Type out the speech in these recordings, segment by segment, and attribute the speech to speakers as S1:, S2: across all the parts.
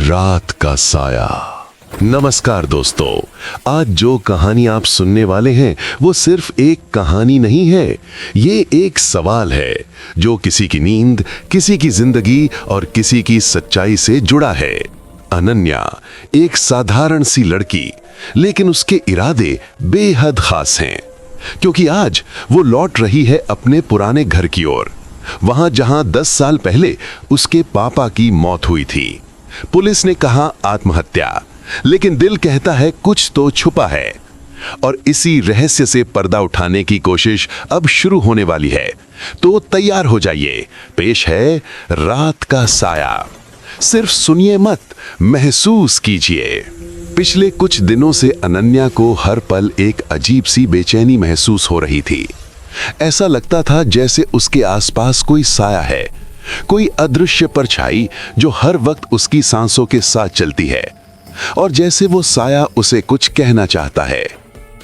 S1: रात का साया। नमस्कार दोस्तों, आज जो कहानी आप सुनने वाले हैं वो सिर्फ एक कहानी नहीं है, ये एक सवाल है जो किसी की नींद, किसी की जिंदगी और किसी की सच्चाई से जुड़ा है। अनन्या एक साधारण सी लड़की, लेकिन उसके इरादे बेहद खास हैं, क्योंकि आज वो लौट रही है अपने पुराने घर की ओर, वहां जहां 10 साल पहले उसके पापा की मौत हुई थी। पुलिस ने कहा आत्महत्या, लेकिन दिल कहता है कुछ तो छुपा है। और इसी रहस्य से पर्दा उठाने की कोशिश अब शुरू होने वाली है, तो तैयार हो जाइए। पेश है रात का साया। सिर्फ सुनिए मत, महसूस कीजिए। पिछले कुछ दिनों से अनन्या को हर पल एक अजीब सी बेचैनी महसूस हो रही थी। ऐसा लगता था जैसे उसके आसपास कोई साया है, कोई अदृश्य परछाई जो हर वक्त उसकी सांसों के साथ चलती है, और जैसे वो साया उसे कुछ कहना चाहता है।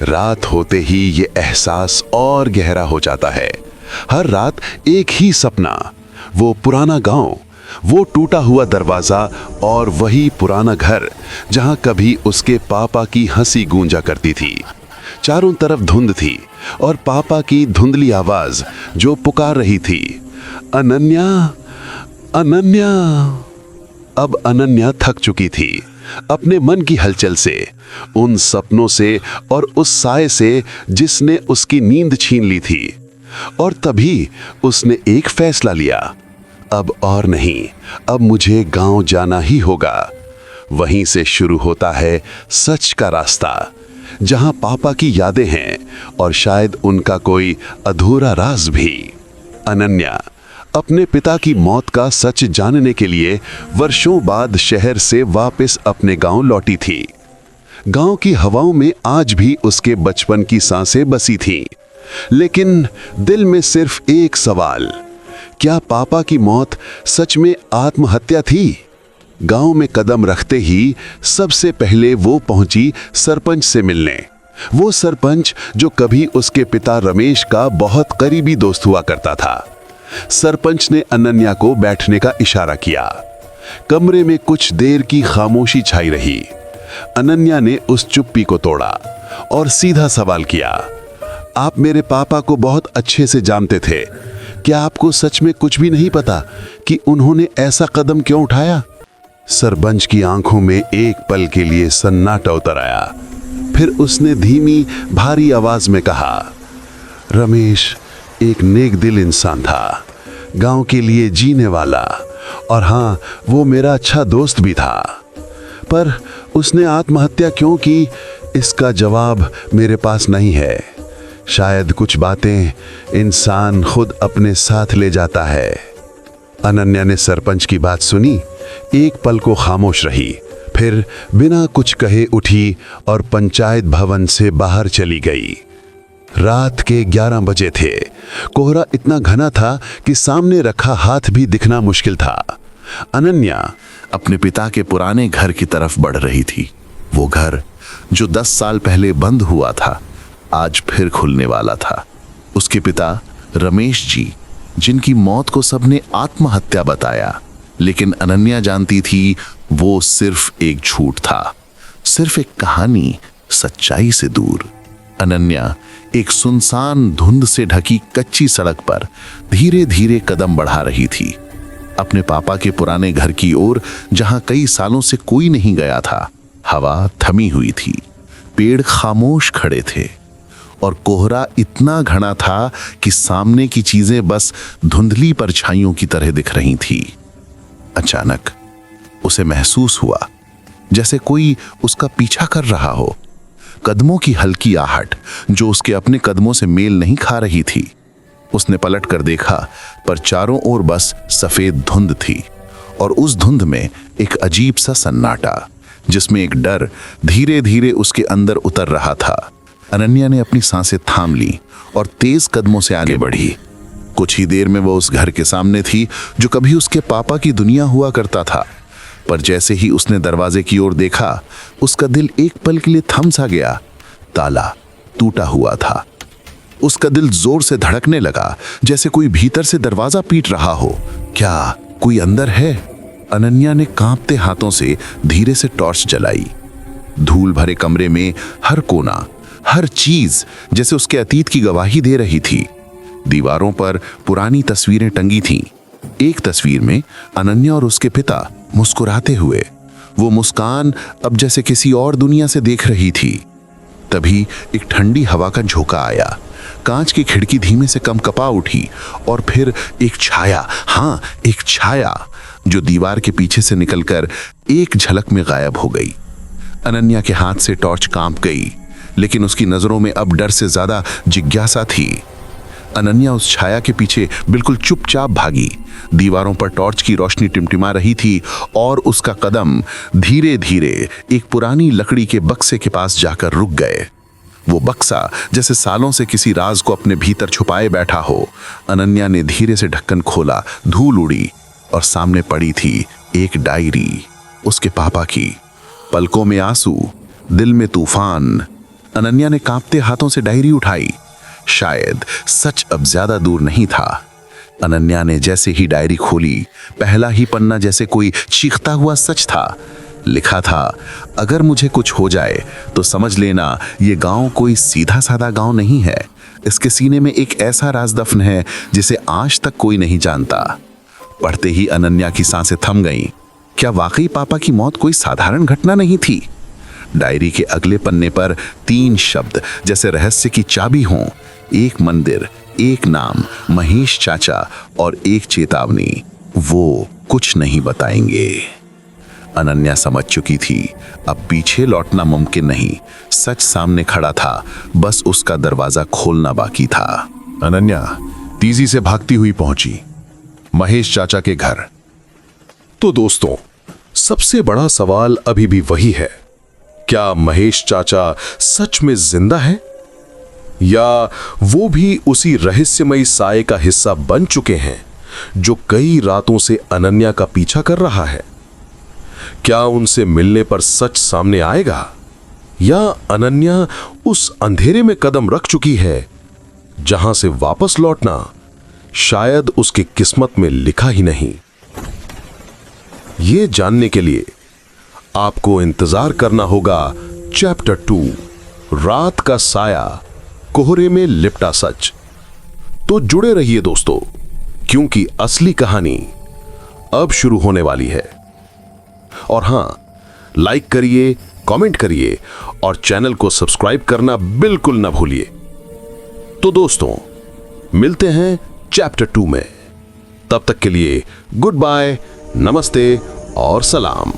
S1: रात होते ही ये एहसास और गहरा हो जाता है। हर रात एक ही सपना, वो पुराना गांव, वो टूटा हुआ दरवाजा और वही पुराना घर जहां कभी उसके पापा की हंसी गूंजा करती थी। चारों तरफ धुंध थी और पापा की धुंधली आवाज जो पुकार रही थी, अनन्या, अनन्या। अब अनन्या थक चुकी थी अपने मन की हलचल से, उन सपनों से और उस साए से जिसने उसकी नींद छीन ली थी। और तभी उसने एक फैसला लिया, अब और नहीं, अब मुझे गांव जाना ही होगा। वहीं से शुरू होता है सच का रास्ता, जहां पापा की यादें हैं और शायद उनका कोई अधूरा राज भी। अनन्या अपने पिता की मौत का सच जानने के लिए वर्षों बाद शहर से वापस अपने गांव लौटी थी। गांव की हवाओं में आज भी उसके बचपन की सांसें बसी थीं, लेकिन दिल में सिर्फ एक सवाल, क्या पापा की मौत सच में आत्महत्या थी? गांव में कदम रखते ही सबसे पहले वो पहुंची सरपंच से मिलने। वो सरपंच जो कभी उसके पिता रमेश का बहुत करीबी दोस्त हुआ करता था। सरपंच ने अनन्या को बैठने का इशारा किया। कमरे में कुछ देर की खामोशी छाई रही। अनन्या ने उस चुप्पी को तोड़ा और सीधा सवाल किया, आप मेरे पापा को बहुत अच्छे से जानते थे, क्या आपको सच में कुछ भी नहीं पता कि उन्होंने ऐसा कदम क्यों उठाया? सरपंच की आंखों में एक पल के लिए सन्नाटा उतर आया। फिर उसने धीमी भारी आवाज में कहा, रमेश एक नेक दिल इंसान था, गांव के लिए जीने वाला, और हाँ, वो मेरा अच्छा दोस्त भी था। पर उसने आत्महत्या क्यों की, इसका जवाब मेरे पास नहीं है। शायद कुछ बातें इंसान खुद अपने साथ ले जाता है। अनन्या ने सरपंच की बात सुनी, एक पल को खामोश रही, फिर बिना कुछ कहे उठी और पंचायत भवन से बाहर चली गई। रात के 11 बजे थे। कोहरा इतना घना था कि सामने रखा हाथ भी दिखना मुश्किल था। अनन्या अपने पिता के पुराने घर की तरफ बढ़ रही थी। वो घर जो 10 साल पहले बंद हुआ था, आज फिर खुलने वाला था। उसके पिता रमेश जी, जिनकी मौत को सबने आत्महत्या बताया, लेकिन अनन्या जानती थी वो सिर्फ एक झूठ था, सिर्फ एक कहानी, सच्चाई से दूर। अनन्या एक सुनसान धुंध से ढकी कच्ची सड़क पर धीरे धीरे कदम बढ़ा रही थी, अपने पापा के पुराने घर की ओर, जहां कई सालों से कोई नहीं गया था। हवा थमी हुई थी, पेड़ खामोश खड़े थे और कोहरा इतना घना था कि सामने की चीजें बस धुंधली परछाइयों की तरह दिख रही थी। अचानक उसे महसूस हुआ जैसे कोई उसका पीछा कर रहा हो। कदमों की हल्की आहट जो उसके अपने कदमों से मेल नहीं खा रही थी। उसने पलट कर देखा, पर चारों ओर बस सफेद धुंध थी, और उस धुंध में एक अजीब सा सन्नाटा, जिसमें एक डर धीरे धीरे उसके अंदर उतर रहा था। अनन्या ने अपनी सांसें थाम ली और तेज कदमों से आगे बढ़ी। कुछ ही देर में वो उस घर के सामने थी जो कभी उसके पापा की दुनिया हुआ करता था। पर जैसे ही उसने दरवाजे की ओर देखा, उसका दिल एक पल के लिए थम सा गया। ताला टूटा हुआ था। उसका दिल जोर से धड़कने लगा, जैसे कोई भीतर से दरवाजा पीट रहा हो। क्या कोई अंदर है?
S2: अनन्या ने कांपते हाथों से धीरे से टॉर्च जलाई। धूल भरे कमरे में हर कोना, हर चीज जैसे उसके अतीत की गवाही दे रही थी। दीवारों पर पुरानी तस्वीरें टंगी थीं। एक तस्वीर में अनन्या और उसके पिता मुस्कुराते हुए, वो मुस्कान अब जैसे किसी और दुनिया से देख रही थी। तभी एक ठंडी हवा का झोंका आया, कांच की खिड़की धीमे से कंपकपा उठी और फिर एक छाया, हाँ एक छाया, जो दीवार के पीछे से निकलकर एक झलक में गायब हो गई। अनन्या के हाथ से टॉर्च कांप गई, लेकिन उसकी नजरों में अब डर से ज्यादा जिज्ञासा थी। अनन्या उस छाया के पीछे बिल्कुल चुपचाप भागी। दीवारों पर टॉर्च की रोशनी टिमटिमा रही थी और उसका कदम धीरे धीरे एक पुरानी लकड़ी के बक्से के पास जाकर रुक गए। वो बक्सा जैसे सालों से किसी राज को अपने भीतर छुपाए बैठा हो। अनन्या ने धीरे से ढक्कन खोला, धूल उड़ी और सामने पड़ी थी एक डायरी, उसके पापा की। पलकों में आंसू, दिल में तूफान। अनन्या ने कांपते हाथों से डायरी उठाई। शायद सच अब ज्यादा दूर नहीं था। अनन्या ने जैसे ही डायरी खोली, पहला ही पन्ना जैसे कोई चीखता हुआ सच था। लिखा था, अगर मुझे कुछ हो जाए तो समझ लेना ये गांव कोई सीधा साधा गांव नहीं है। इसके सीने में एक ऐसा राज दफन है जिसे आज तक कोई नहीं जानता। पढ़ते ही अनन्या की सांसें थम गईं। क्या वाकई पापा की मौत कोई साधारण घटना नहीं थी? डायरी के अगले पन्ने पर 3 शब्द जैसे रहस्य की चाबी हों, एक मंदिर, एक नाम, महेश चाचा, और एक चेतावनी, वो कुछ नहीं बताएंगे। अनन्या समझ चुकी थी, अब पीछे लौटना मुमकिन नहीं। सच सामने खड़ा था, बस उसका दरवाजा खोलना बाकी था।
S1: अनन्या तेजी से भागती हुई पहुंची महेश चाचा के घर। तो दोस्तों, सबसे बड़ा सवाल अभी भी वही है, क्या महेश चाचा सच में जिंदा है या वो भी उसी रहस्यमयी साए का हिस्सा बन चुके हैं जो कई रातों से अनन्या का पीछा कर रहा है? क्या उनसे मिलने पर सच सामने आएगा या अनन्या उस अंधेरे में कदम रख चुकी है जहां से वापस लौटना शायद उसकी किस्मत में लिखा ही नहीं? यह जानने के लिए आपको इंतजार करना होगा चैप्टर 2, रात का साया, कोहरे में लिपटा सच। तो जुड़े रहिए दोस्तों, क्योंकि असली कहानी अब शुरू होने वाली है। और हां, लाइक करिए, कमेंट करिए और चैनल को सब्सक्राइब करना बिल्कुल ना भूलिए। तो दोस्तों, मिलते हैं चैप्टर 2 में। तब तक के लिए गुड बाय, नमस्ते और सलाम।